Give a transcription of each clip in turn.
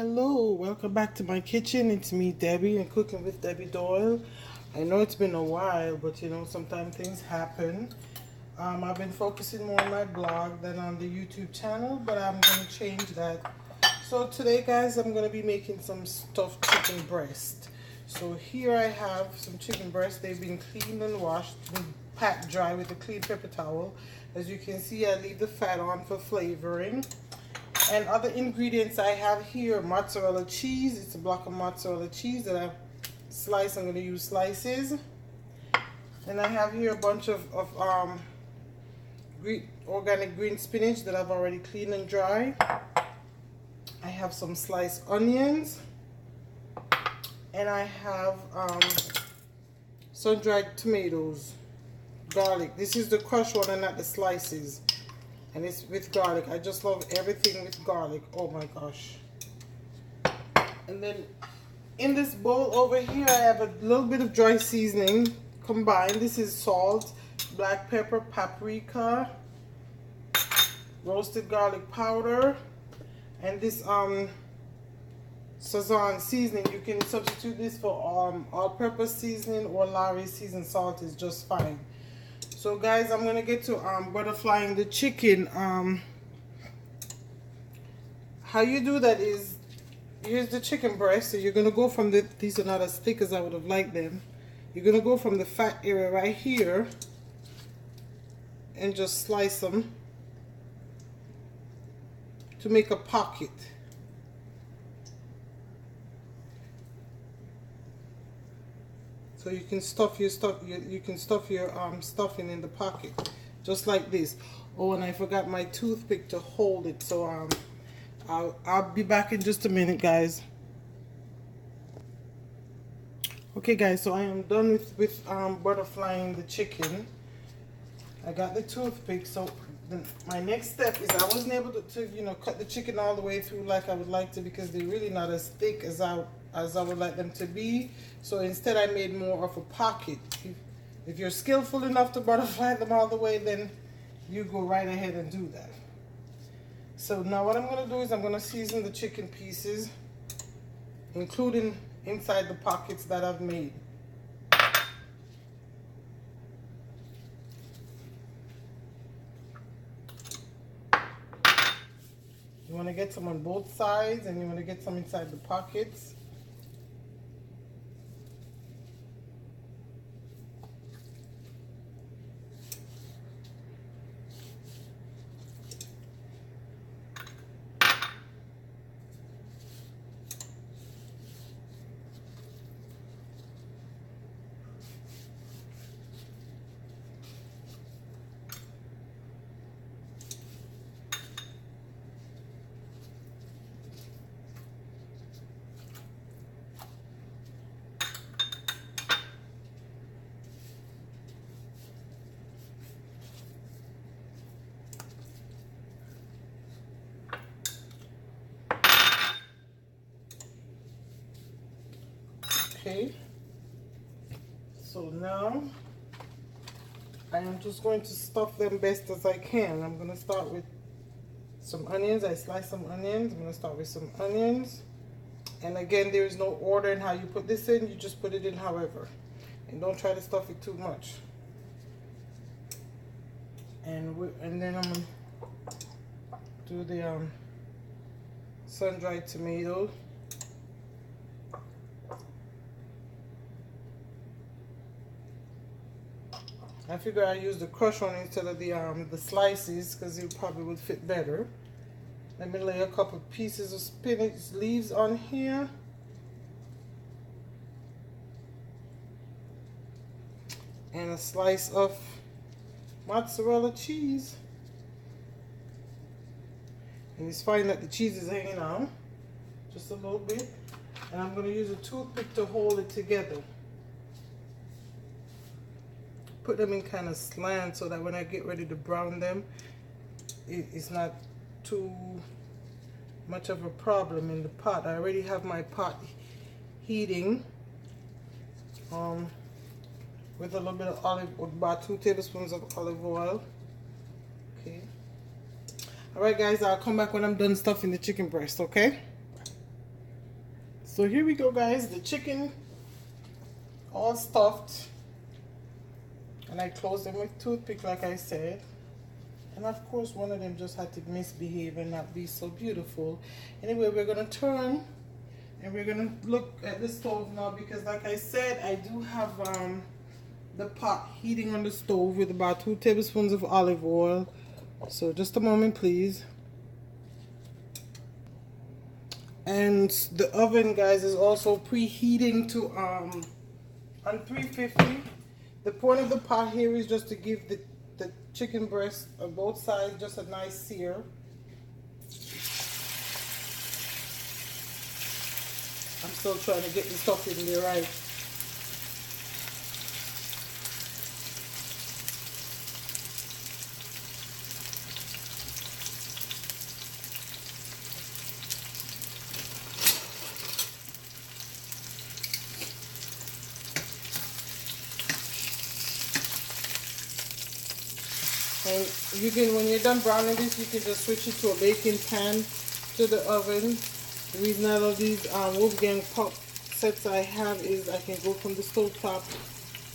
Hello, welcome back to my kitchen. It's me, Debbie, and cooking with Debbie Doyle. I know it's been a while, but sometimes things happen. I've been focusing more on my blog than on the YouTube channel, but I'm going to change that. So today, guys, I'm going to be making some stuffed chicken breast. So here I have some chicken breast. They've been cleaned and washed and packed dry with a clean paper towel. As you can see, I leave the fat on for flavoring. And other ingredients I have here, mozzarella cheese. It's a block of mozzarella cheese that I've sliced. I'm going to use slices. And I have here a bunch of organic green spinach that I've already cleaned and dry. I have some sliced onions. And I have sun-dried tomatoes, garlic. This is the crushed one and not the slices. And it's with garlic. I just love everything with garlic. Oh my gosh. And then in this bowl over here, I have a little bit of dry seasoning combined. This is salt, black pepper, paprika, roasted garlic powder, and this Sazon seasoning. You can substitute this for all-purpose seasoning, or Lawry's seasoned salt is just fine. So guys, I'm gonna get to butterflying the chicken. How you do that is, here's the chicken breast. So you're gonna go from these are not as thick as I would have liked them. You're gonna go from the fat area right here and just slice them to make a pocket. So you can stuff your stuffing in the pocket, just like this. Oh, and I forgot my toothpick to hold it. So I'll be back in just a minute, guys. Okay, guys. So I am done with butterflying the chicken. I got the toothpick. So my next step is, I wasn't able to cut the chicken all the way through like I would like to, because they're really not as thick as I would like them to be. So instead I made more of a pocket. If you're skillful enough to butterfly them all the way, then you go right ahead and do that. So now what I'm going to do is I'm going to season the chicken pieces, including inside the pockets that I've made. You want to get some on both sides, and you want to get some inside the pockets. Okay, so now I am just going to stuff them best as I can. I'm going to start with some onions. I sliced some onions. I'm going to start with some onions. And again, there is no order in how you put this in. You just put it in however. And don't try to stuff it too much. And then I'm going to do the sun-dried tomato. I figure I use the crushed one instead of the slices, because it probably would fit better. Let me lay a couple pieces of spinach leaves on here. And a slice of mozzarella cheese. And it's fine that the cheese is hanging out just a little bit. And I'm going to use a toothpick to hold it together. Put them in kind of slant so that when I get ready to brown them, it's not too much of a problem in the pot. I already have my pot heating with a little bit of about 2 tablespoons of olive oil. Okay. All right, guys, I'll come back when I'm done stuffing the chicken breast, okay? So here we go, guys. The chicken all stuffed, and I closed them with toothpick like I said. And of course one of them just had to misbehave and not be so beautiful. Anyway, we're gonna turn and we're gonna look at the stove now, because like I said, I do have the pot heating on the stove with about 2 tablespoons of olive oil. So just a moment, please. And the oven, guys, is also preheating to on 350. The point of the pot here is just to give the chicken breast on both sides just a nice sear. I'm still trying to get the stuff in there right. And you can, when you're done browning this, you can just switch it to a baking pan to the oven. The reason I love these Wolfgang pot sets I have is I can go from the stove top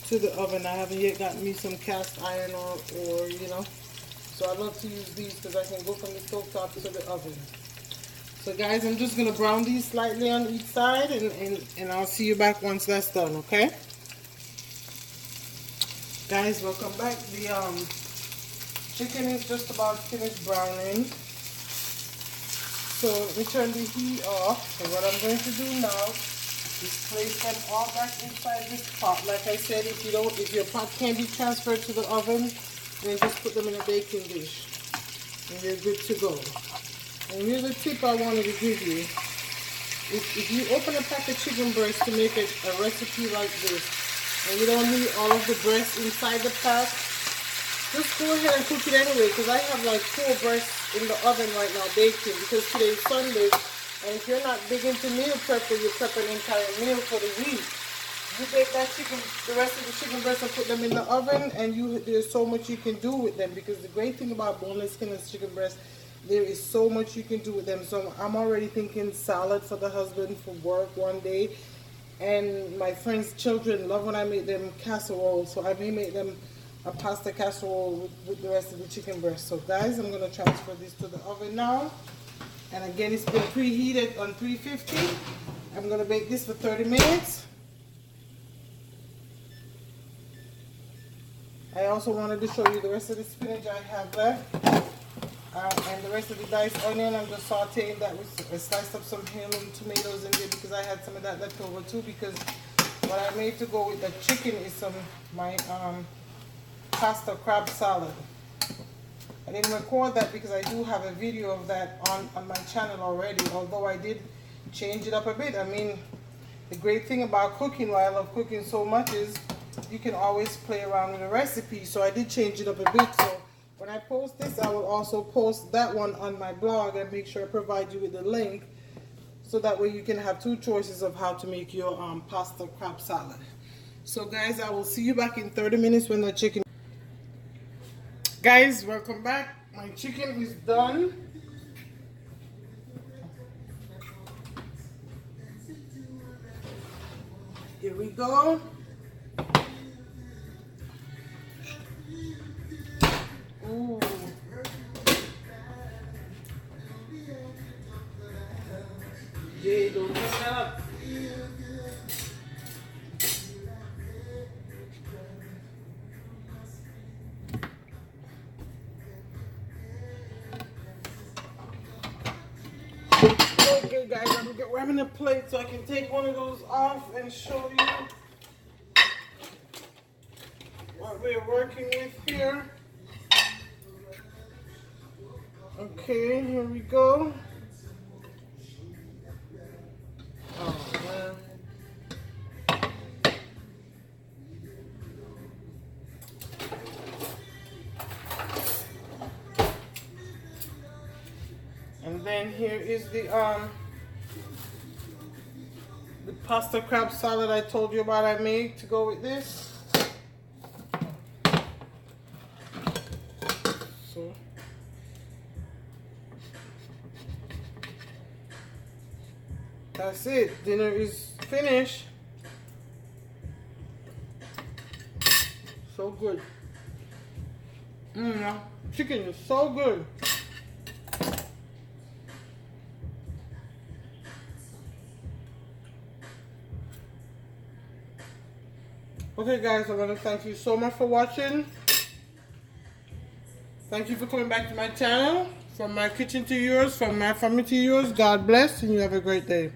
to the oven. I haven't yet gotten me some cast iron or you know. So I love to use these because I can go from the stove top to the oven. So guys, I'm just going to brown these slightly on each side, and I'll see you back once that's done, okay? Guys, welcome back. The chicken is just about finished browning. So let me turn the heat off. So what I'm going to do now is place them all back inside this pot. Like I said, if your pot can't be transferred to the oven, then just put them in a baking dish and you're good to go. And here's a tip I wanted to give you. If you open a pack of chicken breast to make a recipe like this, and you don't need all of the breast inside the pack, just go ahead and cook it anyway, because I have like 4 breasts in the oven right now baking, because today's Sunday, and if you're not big into meal prep, or you prep an entire meal for the week, you bake that chicken, the rest of the chicken breasts, and put them in the oven, and there's so much you can do with them. Because the great thing about boneless, skinless chicken breast, there is so much you can do with them. So I'm already thinking salad for the husband for work one day, and my friends' children love when I make them casserole, so I may make them a pasta casserole with the rest of the chicken breast. So guys, I'm going to transfer this to the oven now. And again, it's been preheated on 350. I'm going to bake this for 30 minutes. I also wanted to show you the rest of the spinach I have left. And the rest of the diced onion, I'm just sauteing that with, I sliced up some heirloom tomatoes in there because I had some of that left over too. Because what I made to go with the chicken is my pasta crab salad. I didn't record that because I do have a video of that on my channel already, although I did change it up a bit. I mean, the great thing about cooking, why I love cooking so much, is you can always play around with a recipe. So I did change it up a bit. So when I post this, I will also post that one on my blog and make sure I provide you with the link, so that way you can have 2 choices of how to make your pasta crab salad. So guys, I will see you back in 30 minutes when the chicken... Guys, welcome back. My chicken is done. Here we go. Ooh. Jay, don't mess that up. Okay guys, I'm grabbing a plate so I can take one of those off and show you what we're working with here. Okay, here we go. Oh man. And then here is the pasta crab salad I told you about I made to go with this. So That's it. Dinner is finished. So good. Chicken is so good. Okay guys, I want to thank you so much for watching. Thank you for coming back to my channel. From my kitchen to yours, from my family to yours. God bless and you have a great day.